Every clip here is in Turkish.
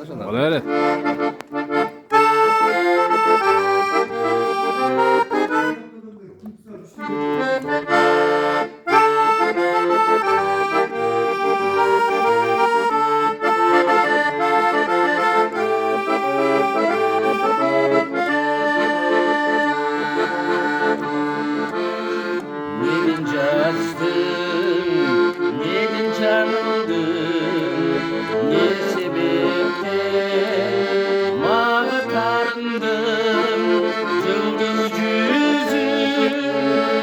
Bana öğret. Nedin cazdın, nedin canıldın, ne sebepten mağa karındın, yıldız yüzün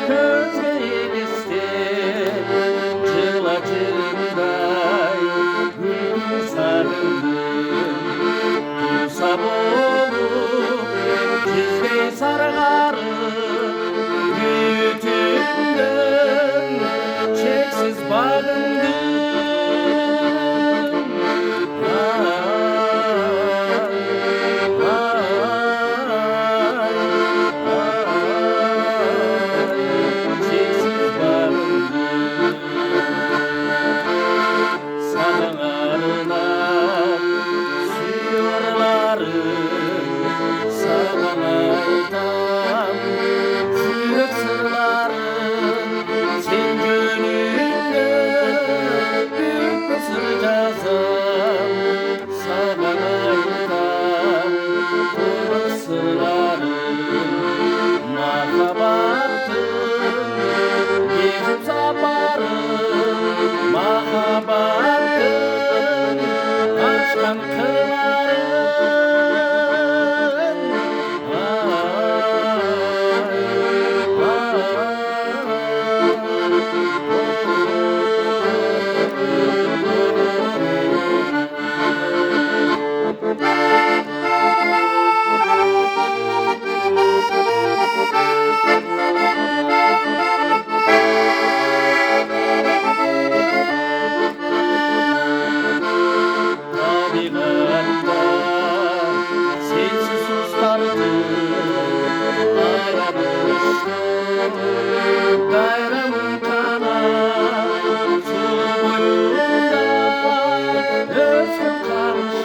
közge eliste, çılacımday gül sarıldın, Gülsap olup tizgey sarılarım, Bütünden çeksiz bağımdım. Ay, ay, ay, çeksiz bağımdım. Sabahlarına suyurlarım, sabahlardan Sürük sırların sen gönlünde büyük bir sır yazam Sabanaydan kuru sırların Mahabattın gezip saparım Mahabattın açkan kırların Tabiatta sensiz sustardım Ayramıştım bayramın kanar Su boyunda özgür kalmış